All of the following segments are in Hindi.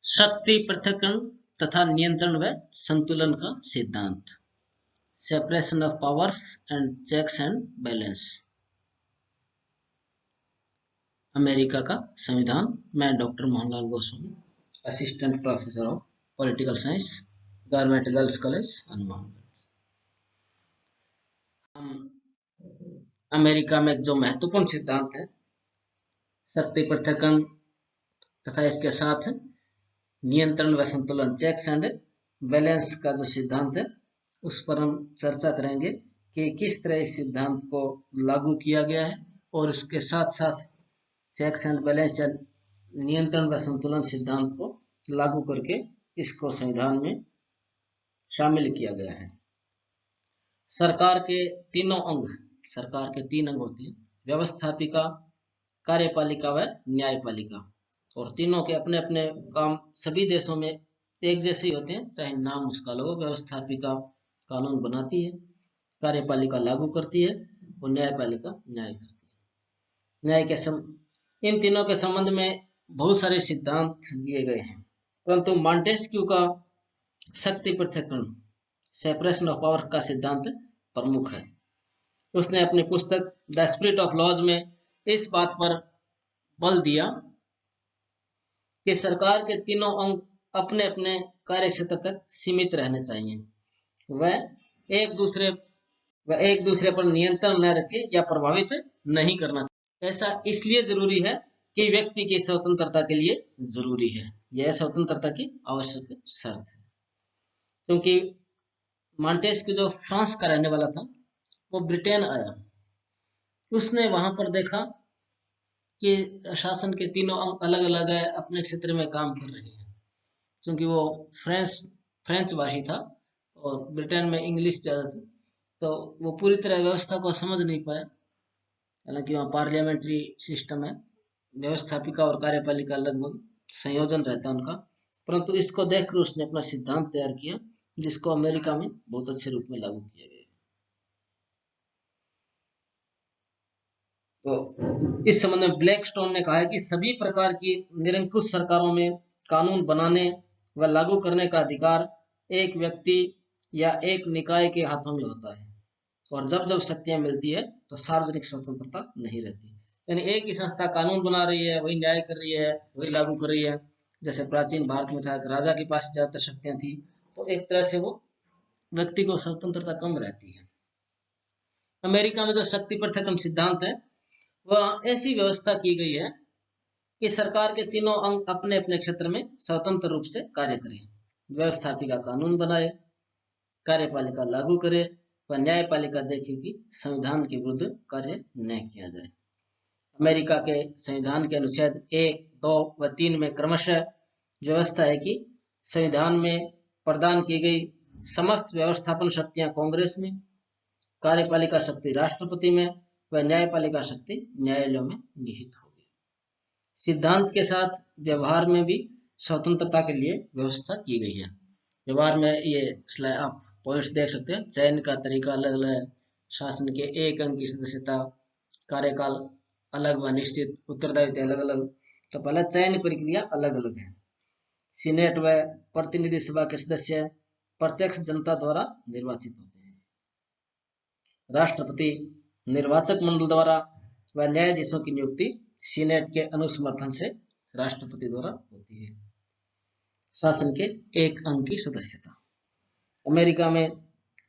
शक्ति पृथक्करण तथा नियंत्रण व संतुलन का सिद्धांत, separation of powers and checks and balance. America का संविधान। मैं doctor Mohanlal Goswami, assistant professor of political science, government girls college Hanumangarh. America में जो महत्वपूर्ण सिद्धांत है शक्ति पृथक्करण तथा इसके साथ नियंत्रण व संतुलन, चेक्स एंड बैलेंस का जो सिद्धांत है उस पर हम चर्चा करेंगे कि किस तरह इस सिद्धांत को लागू किया गया है और इसके साथ साथ चेक्स एंड बैलेंस या नियंत्रण व संतुलन सिद्धांत को लागू करके इसको संविधान में शामिल किया गया है। सरकार के तीन अंग होते हैं, व्यवस्थापिका, कार्यपालिका व न्यायपालिका, और तीनों के अपने अपने काम सभी देशों में एक जैसे ही होते हैं, चाहे नाम उसका लो। व्यवस्थापिका कानून बनाती है, कार्यपालिका लागू करती है और न्यायपालिका न्याय करती है। इन तीनों के संबंध में बहुत सारे सिद्धांत दिए गए हैं, परंतु मॉन्टेस्क्यू का शक्ति पृथक्करण, सेपरेशन ऑफ पावर का सिद्धांत प्रमुख है। उसने अपनी पुस्तक द स्पिरिट ऑफ लॉज में इस बात पर बल दिया कि सरकार के तीनों अंग अपने अपने कार्य क्षेत्र तक सीमित रहने चाहिए। वह एक दूसरे पर नियंत्रण न रखे या प्रभावित नहीं करना चाहिए। ऐसा इसलिए जरूरी है कि व्यक्ति की स्वतंत्रता के लिए जरूरी है। यह स्वतंत्रता की आवश्यक शर्त है। क्योंकि मॉन्टेस्क्यू जो फ्रांस का रहने वाला था, वो ब्रिटेन आया। उसने वहां पर देखा कि शासन के तीनों अंग अलग अलग है, अपने क्षेत्र में काम कर रहे हैं। क्योंकि वो फ्रेंच भाषी था और ब्रिटेन में इंग्लिश ज़्यादा थी, तो वो पूरी तरह व्यवस्था को समझ नहीं पाया। हालांकि वहाँ पार्लियामेंट्री सिस्टम है, व्यवस्थापिका और कार्यपालिका लगभग संयोजन रहता है उनका, परंतु इसको देखकर उसने अपना सिद्धांत तैयार किया, जिसको अमेरिका में बहुत अच्छे रूप में लागू किया गया। तो इस संबंध में ब्लैकस्टोन ने कहा है कि सभी प्रकार की निरंकुश सरकारों में कानून बनाने व लागू करने का अधिकार एक व्यक्ति या एक निकाय के हाथों में होता है, और जब जब शक्तियां मिलती है तो सार्वजनिक स्वतंत्रता नहीं रहती। यानी एक ही संस्था कानून बना रही है, वही न्याय कर रही है, वही लागू कर रही है। जैसे प्राचीन भारत में था, राजा के पास ज्यादातर शक्तियां थी, तो एक तरह से वो व्यक्ति को स्वतंत्रता कम रहती है। अमेरिका में जो शक्ति पृथक्करण सिद्धांत है, वह ऐसी व्यवस्था की गई है कि सरकार के तीनों अंग अपने अपने क्षेत्र में स्वतंत्र रूप से कार्य करें। व्यवस्थापिका कानून बनाए, कार्यपालिका लागू करे व न्यायपालिका देखे कि संविधान के विरुद्ध कार्य न किया जाए। अमेरिका के संविधान के अनुच्छेद 1, 2 व 3 में क्रमशः व्यवस्था है कि संविधान में प्रदान की गई समस्त व्यवस्थापन शक्तियां कांग्रेस में, कार्यपालिका शक्ति राष्ट्रपति में व न्यायपालिका शक्ति न्यायालयों में निहित होगी। सिद्धांत के साथ व्यवहार में भी स्वतंत्रता के लिए व्यवस्था की गई है। व्यवहार में ये स्लाइड आप पॉइंट्स देख सकते हैं। चयन का तरीका अलग अलग है, शासन के एक अंग की सदस्यता, कार्यकाल अलग व निश्चित, उत्तरदायित्व अलग अलग। तो पहले चयन प्रक्रिया अलग अलग है। सीनेट व प्रतिनिधि सभा के सदस्य प्रत्यक्ष जनता द्वारा निर्वाचित होते हैं। राष्ट्रपति निर्वाचक मंडल द्वारा व न्यायाधीशों की नियुक्ति सीनेट के अनुसमर्थन से राष्ट्रपति द्वारा होती है। शासन के एक अंग की सदस्यता। अमेरिका में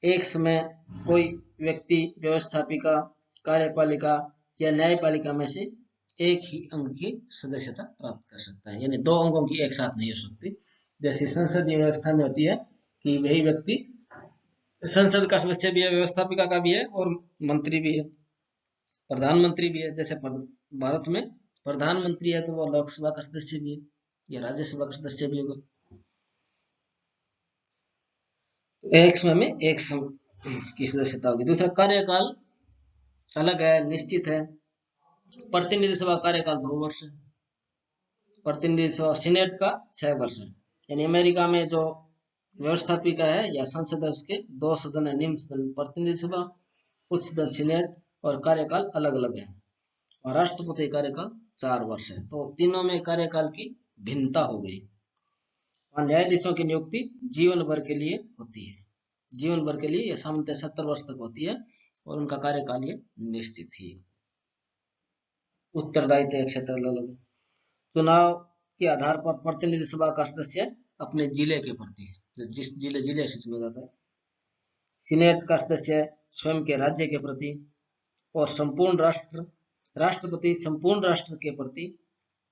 एक समय कोई व्यक्ति व्यवस्थापिका, कार्यपालिका या न्यायपालिका में से एक ही अंग की सदस्यता प्राप्त कर सकता है। यानी दो अंगों की एक साथ नहीं हो सकती। जैसे संसदीय व्यवस्था में होती है कि वही व्यक्ति संसद का सदस्य भी है, व्यवस्थापिका का भी है और मंत्री भी है, प्रधानमंत्री भी है। जैसे भारत में प्रधानमंत्री है तो वो लोकसभा का सदस्य भी है या राज्यसभा का सदस्य भी होगा। एक समय में एक की सदस्यता होगी। दूसरा, कार्यकाल अलग है, निश्चित है। प्रतिनिधि सभा कार्यकाल 2 वर्ष है, प्रतिनिधि सभा सीनेट का 6 वर्ष है। यानी अमेरिका में जो व्यवस्थापिका है या संसद है, उसके 2 सदन है, निम्न सदन प्रतिनिधि सभा, उच्च सदन सीनेट, और कार्यकाल अलग अलग है। और राष्ट्रपति कार्यकाल 4 वर्ष है। तो तीनों में कार्यकाल की भिन्नता हो गई। वहाँ न्यायाधीशों की नियुक्ति जीवन भर के लिए होती है, जीवन भर के लिए, या सामान्यतः 70 वर्ष तक होती है, और उनका कार्यकाल ये निश्चित ही। उत्तरदायित्व क्षेत्र अलग। चुनाव के आधार पर प्रतिनिधि सभा का सदस्य अपने जिले के प्रति, जिस जिले से चुना जाता है। सीनेट का सदस्य स्वयं के राज्य के प्रति, और संपूर्ण राष्ट्रपति संपूर्ण राष्ट्र के प्रति,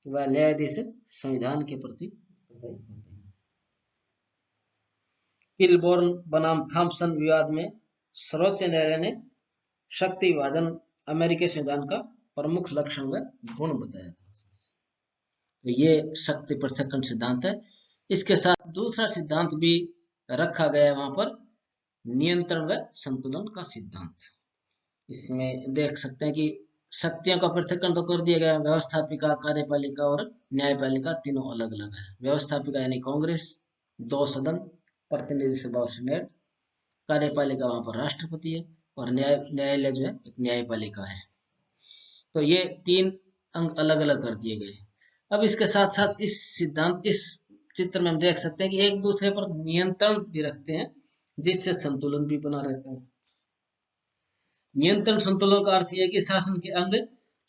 व न्यायाधीश संविधान के प्रति। किलबोर्न बनाम थॉम्पसन विवाद में सर्वोच्च न्यायालय ने शक्ति विभाजन अमेरिकी संविधान का प्रमुख लक्षण व गुण बताया था। तो ये शक्ति पृथक्करण सिद्धांत है। इसके साथ दूसरा सिद्धांत भी रखा गया है वहां पर, नियंत्रण व संतुलन का सिद्धांत। इसमें देख सकते हैं कि शक्तियों का पृथक्करण तो कर दिया गया, व्यवस्थापिका, कार्यपालिका और न्यायपालिका तीनों अलग अलग है। व्यवस्थापिका यानी कांग्रेस, 2 सदन, प्रतिनिधि सभा और सीनेट। कार्यपालिका वहां पर राष्ट्रपति है, और न्यायालय जो है एक न्यायपालिका है। तो ये 3 अंग अलग अलग कर दिए गए। अब इसके साथ साथ इस चित्र में हम देख सकते हैं कि एक दूसरे पर नियंत्रण भी रखते हैं, जिससे संतुलन भी बना रहता है। नियंत्रण संतुलन का अर्थ यह है कि शासन के अंग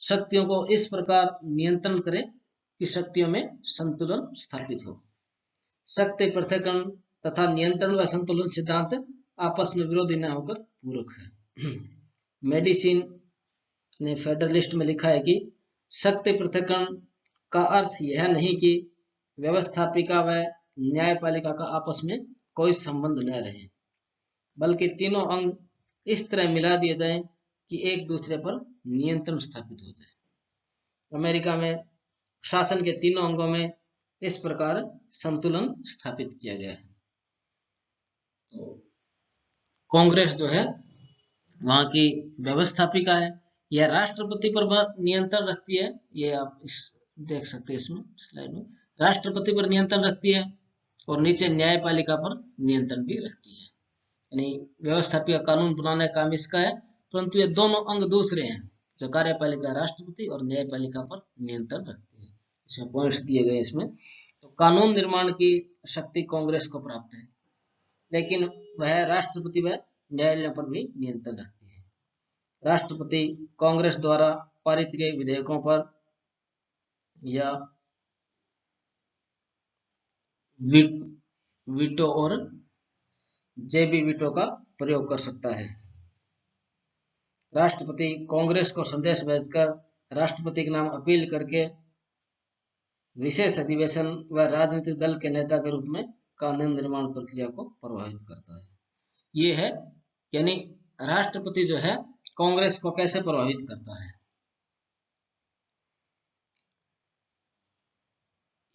शक्तियों को इस प्रकार नियंत्रण करें कि शक्तियों में संतुलन स्थापित हो। शक्ति पृथक्करण तथा नियंत्रण व संतुलन सिद्धांत आपस में विरोधी न होकर पूरक है। मेडिसिन ने फेडरलिस्ट में लिखा है कि शक्ति पृथक्करण का अर्थ यह नहीं कि व्यवस्थापिका व न्यायपालिका का आपस में कोई संबंध न रहे, बल्कि तीनों अंग इस तरह मिला दिए जाएं कि एक दूसरे पर नियंत्रण स्थापित हो जाए। अमेरिका में शासन के तीनों अंगों में इस प्रकार संतुलन स्थापित किया गया है। तो कांग्रेस जो है वहां की व्यवस्थापिका है, यह राष्ट्रपति पर नियंत्रण रखती है। ये आप देख सकते हैं इसमें स्लाइड में, राष्ट्रपति पर नियंत्रण रखती है, और नीचे न्यायपालिका पर नियंत्रण भी रखती है। यानी व्यवस्थापिका कानून बनाने का काम इसका है, परंतु ये दोनों अंग दूसरे हैं, जो कार्यपालिका राष्ट्रपति और न्यायपालिका पर नियंत्रण रखती है। इसमें पॉइंट्स दिए गए इसमें। तो कानून निर्माण की शक्ति कांग्रेस को प्राप्त है, लेकिन वह राष्ट्रपति व न्यायालयों पर भी नियंत्रण रखती है। राष्ट्रपति कांग्रेस द्वारा पारित गए विधेयकों पर या वीटो और जेबी वीटो का प्रयोग कर सकता है। राष्ट्रपति कांग्रेस को संदेश भेजकर राष्ट्रपति के नाम अपील करके विशेष अधिवेशन व राजनीतिक दल के नेता के रूप में कानून निर्माण प्रक्रिया को प्रभावित करता है। ये है, यानी राष्ट्रपति जो है कांग्रेस को कैसे प्रभावित करता है।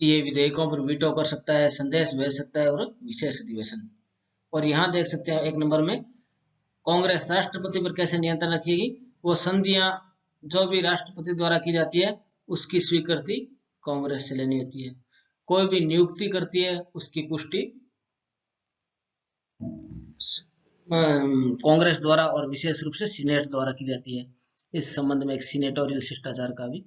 ये विधेयकों पर वीटो कर सकता है, संदेश भेज सकता है, और विशेष अधिवेशन। और यहाँ देख सकते हैं 1 नंबर में कांग्रेस राष्ट्रपति पर कैसे नियंत्रण रखेगी। वो संधियां जो भी राष्ट्रपति द्वारा की जाती है उसकी स्वीकृति कांग्रेस से लेनी होती है। कोई भी नियुक्ति करती है उसकी पुष्टि कांग्रेस द्वारा और विशेष रूप से सीनेट द्वारा की जाती है। इस संबंध में एक सीनेटोरियल शिष्टाचार का भी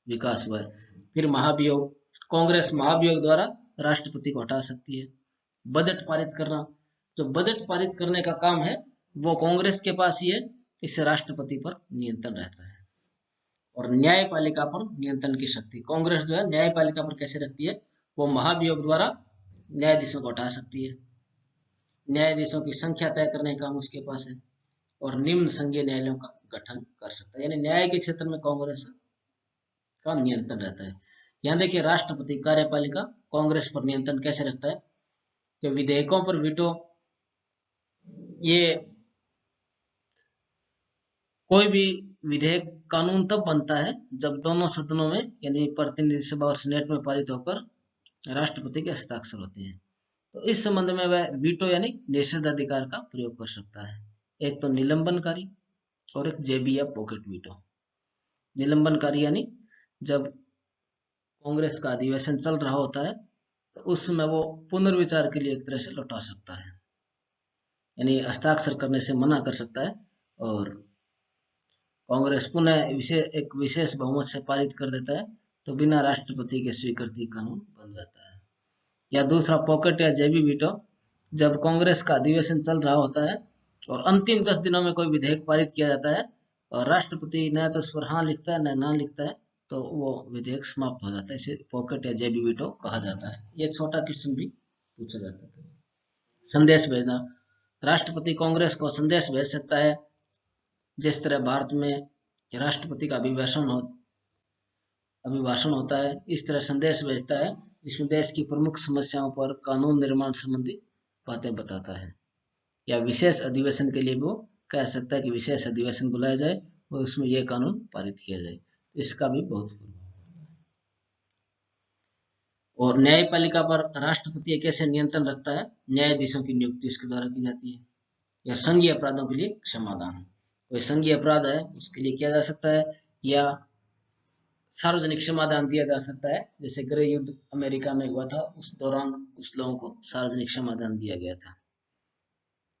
विकास हुआ है। फिर महाभियोग, कांग्रेस महाभियोग द्वारा राष्ट्रपति को हटा सकती है। बजट पारित करना, जो बजट पारित करने का काम है वो कांग्रेस के पास ही है, इससे राष्ट्रपति पर नियंत्रण रहता है। और न्यायपालिका पर नियंत्रण की शक्ति कांग्रेस जो है न्यायपालिका पर कैसे रखती है, वो महाभियोग द्वारा न्यायाधीशों को हटा सकती है। न्यायाधीशों की संख्या तय करने का काम उसके पास है, और निम्न संघीय न्यायालयों का गठन कर सकता है। यानी न्याय के क्षेत्र में कांग्रेस का नियंत्रण रहता है। यहाँ देखिए राष्ट्रपति कार्यपालिका कांग्रेस पर नियंत्रण कैसे रखता है, तो विधेयकों पर वीटो, ये कोई भी विधेयक कानून तब बनता है जब दोनों सदनों में यानी प्रतिनिधि सभा और सीनेट में पारित होकर राष्ट्रपति के हस्ताक्षर होते हैं। तो इस संबंध में वह वीटो यानी निषेधाधिकार का प्रयोग कर सकता है। एक तो निलंबनकारी और एक जेबी या पॉकेट वीटो। निलंबनकारी यानी जब कांग्रेस का अधिवेशन चल रहा होता है तो उस समय वो पुनर्विचार के लिए एक तरह से लौटा सकता है, यानी हस्ताक्षर करने से मना कर सकता है, और कांग्रेस पुनः एक विशेष बहुमत से पारित कर देता है, तो बिना राष्ट्रपति के स्वीकृति कानून बन जाता है। या दूसरा पॉकेट या जेबी वीटो, जब कांग्रेस का अधिवेशन चल रहा होता है और अंतिम 10 दिनों में कोई विधेयक पारित किया जाता है और राष्ट्रपति न तो उस पर हाँ लिखता है न ना लिखता है, तो वो विधेयक समाप्त हो जाता है। इसे पॉकेट या जेबी वीटो कहा जाता है। ये छोटा क्वेश्चन भी पूछा जाता है। संदेश भेजना, राष्ट्रपति कांग्रेस को संदेश भेज सकता है। जिस तरह भारत में राष्ट्रपति का अभिभाषण होता है, इस तरह संदेश भेजता है जिसमें देश की प्रमुख समस्याओं पर कानून निर्माण संबंधी बातें बताता है। या विशेष अधिवेशन के लिए वो कह सकता है कि विशेष अधिवेशन बुलाया जाए और उसमें यह कानून पारित किया जाए। इसका भी बहुत प्रभाव है। और न्यायपालिका पर राष्ट्रपति कैसे नियंत्रण रखता है? न्यायाधीशों की नियुक्ति उसके द्वारा की जाती है। या संघीय अपराधों के लिए क्षमादान, कोई संघीय अपराध है उसके लिए किया जा सकता है, या सार्वजनिक क्षमादान दिया जा सकता है। जैसे गृह युद्ध अमेरिका में हुआ था, उस दौरान कुछ लोगों को सार्वजनिक क्षमादान दिया गया था,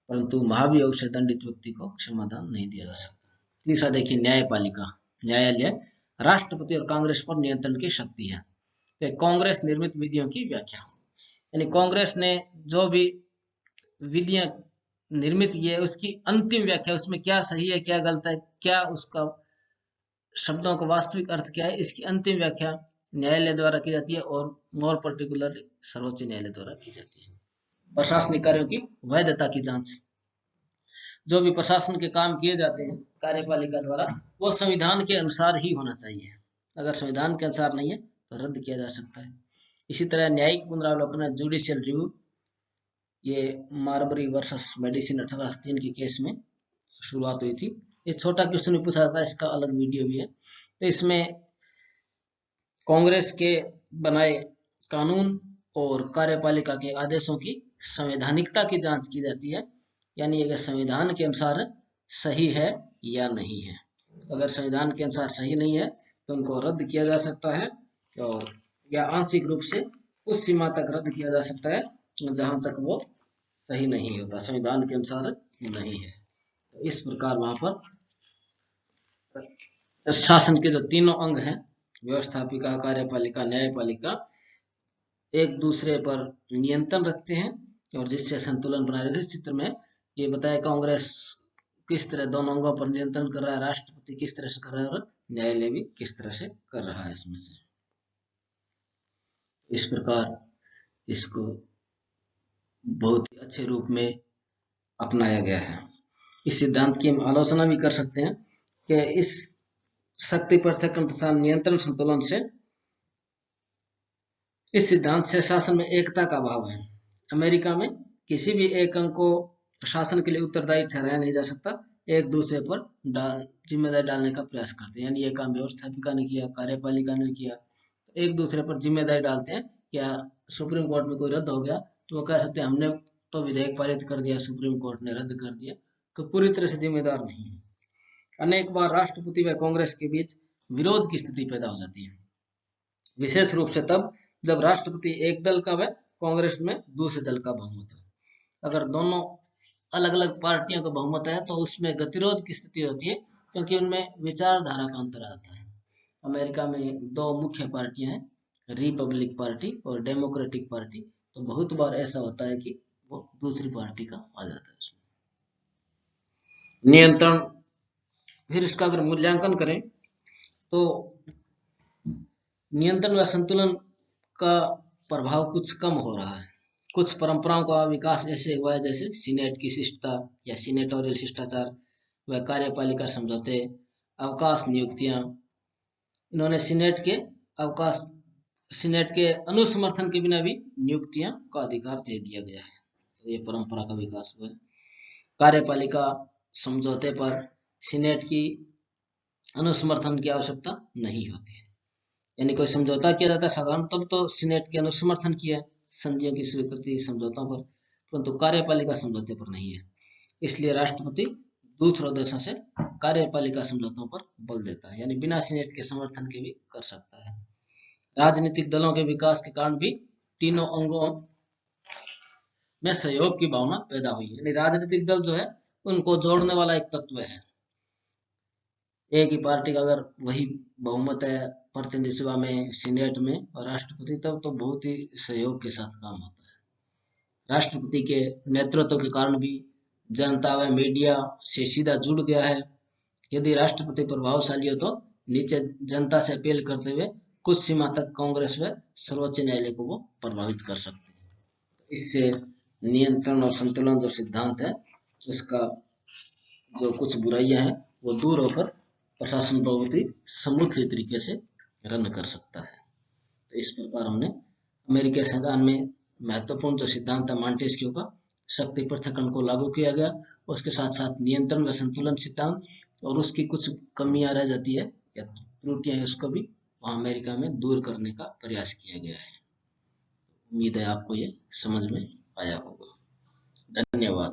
परंतु महाभियोग से दंडित व्यक्ति को क्षमादान नहीं दिया जा सकता। तीसरा देखिए, न्यायपालिका, न्यायालय राष्ट्रपति और कांग्रेस पर नियंत्रण की शक्ति है। तो कांग्रेस निर्मित विधियों की व्याख्या, यानी कांग्रेस ने जो भी विधियां निर्मित की है उसकी अंतिम व्याख्या, उसमें क्या सही है क्या गलत है, क्या उसका शब्दों का वास्तविक अर्थ क्या है, इसकी अंतिम व्याख्या न्यायालय द्वारा की जाती है और मोर पर्टिकुलरली सर्वोच्च न्यायालय द्वारा की जाती है। प्रशासनिक कार्यों की वैधता की जांच, जो भी प्रशासन के काम किए जाते हैं कार्यपालिका द्वारा वो संविधान के अनुसार ही होना चाहिए। अगर संविधान के अनुसार नहीं है तो रद्द किया जा सकता है। इसी तरह न्यायिक पुनरावलोकन, जुडिशियल रिव्यू, ये मार्बरी वर्सेस मेडिसिन 1803 के केस में शुरुआत हुई थी। ये छोटा क्वेश्चन भी पूछा था, इसका अलग वीडियो भी है। तो इसमें कांग्रेस के बनाए कानून और कार्यपालिका के आदेशों की संवैधानिकता की जांच की जाती है, यानी अगर संविधान के अनुसार सही है या नहीं है। अगर संविधान के अनुसार सही नहीं है तो उनको रद्द किया जा सकता है, और या आंशिक रूप से उस सीमा तक रद्द किया जा सकता है जहां तक वो सही नहीं होता, संविधान के अनुसार नहीं है। तो इस प्रकार वहां पर शासन के जो तीनों अंग हैं, व्यवस्थापिका, कार्यपालिका, न्यायपालिका, एक दूसरे पर नियंत्रण रखते हैं और जिससे संतुलन बनाए रहते। चित्र में ये बताया कांग्रेस किस तरह दोनों अंगों पर नियंत्रण कर रहा है, राष्ट्रपति किस तरह से कर रहा है और न्यायालय भी किस तरह से कर रहा है। इसमें से इस प्रकार इसको बहुत ही अच्छे रूप में अपनाया गया है। इस सिद्धांत की हम आलोचना भी कर सकते हैं कि इस शक्ति पृथक्करण तथा नियंत्रण संतुलन से, इस सिद्धांत से शासन में एकता का अभाव है। अमेरिका में किसी भी एक अंग को शासन के लिए उत्तरदायी ठहराया नहीं जा सकता, एक दूसरे पर जिम्मेदारी डालने का प्रयास करते हैं। यानी ये काम व्यवस्थापिका ने किया, कार्यपालिका ने किया, तो एक दूसरे पर जिम्मेदारी डालते हैं। या सुप्रीम कोर्ट में कोई रद्द हो गया तो वो कह सकते हैं हमने तो विधेयक पारित कर दिया, सुप्रीम कोर्ट ने रद्द कर दिया, तो पूरी तरह से जिम्मेदार नहीं है। अनेक बार राष्ट्रपति व कांग्रेस के बीच विरोध की स्थिति पैदा हो जाती है, विशेष रूप से तब जब राष्ट्रपति एक दल का व कांग्रेस में दूसरे दल का बहुमत है। अगर दोनों अलग अलग पार्टियों का बहुमत है तो उसमें गतिरोध की स्थिति होती है, क्योंकि उनमें विचारधारा का अंतर आता है। अमेरिका में दो मुख्य पार्टियां हैं, रिपब्लिक पार्टी और डेमोक्रेटिक पार्टी, तो बहुत बार ऐसा होता है कि वो दूसरी पार्टी का आ जाता है उसमें। नियंत्रण, फिर इसका अगर मूल्यांकन करें तो नियंत्रण व संतुलन का प्रभाव कुछ कम हो रहा है। कुछ परंपराओं का विकास ऐसे हुआ है जैसे सीनेट की शिष्टता या सीनेटोरियल शिष्टाचार व कार्यपालिका समझौते, अवकाश नियुक्तियां। इन्होंने सीनेट के अनुसमर्थन के बिना भी नियुक्तियां का अधिकार दे दिया गया है। तो ये परंपरा का विकास हुआ है। कार्यपालिका समझौते पर सीनेट की अनुसमर्थन की आवश्यकता नहीं होती है, यानी कोई समझौता किया जाता है साधारण तब तो सीनेट के अनुसमर्थन किया संधियों की स्वीकृति समझौतों पर, परंतु कार्यपालिका समझौते पर नहीं है। इसलिए राष्ट्रपति दूसरों देशों से कार्यपालिका समझौतों पर बल देता है, यानी बिना सीनेट के समर्थन के भी कर सकता है। राजनीतिक दलों के विकास के कारण भी तीनों अंगों में सहयोग की भावना पैदा हुई है, यानी राजनीतिक दल जो है उनको जोड़ने वाला एक तत्व है। एक ही पार्टी का अगर वही बहुमत है प्रतिनिधि सभा में, सीनेट में और राष्ट्रपति, तब तो बहुत ही सहयोग के साथ काम होता है। राष्ट्रपति के नेतृत्व के कारण भी जनता व मीडिया से सीधा जुड़ गया है। यदि राष्ट्रपति प्रभावशाली हो तो नीचे जनता से अपील करते हुए कुछ सीमा तक कांग्रेस व सर्वोच्च न्यायालय को वो प्रभावित कर सकते हैं। इससे नियंत्रण और संतुलन जो सिद्धांत है, उसका जो कुछ बुराइयां हैं वो दूर होकर प्रशासन बहुत ही समृद्ध तरीके से रन कर सकता है। तो इस प्रकार हमने अमेरिकी संविधान में महत्वपूर्ण जो सिद्धांत है मॉन्टेस्क्यू का, शक्ति पृथक्करण को लागू किया गया, उसके साथ साथ नियंत्रण व संतुलन सिद्धांत, और उसकी कुछ कमियां रह जाती है या त्रुटियां हैं, उसको भी वहां अमेरिका में दूर करने का प्रयास किया गया है। उम्मीद है आपको ये समझ में आया होगा। धन्यवाद।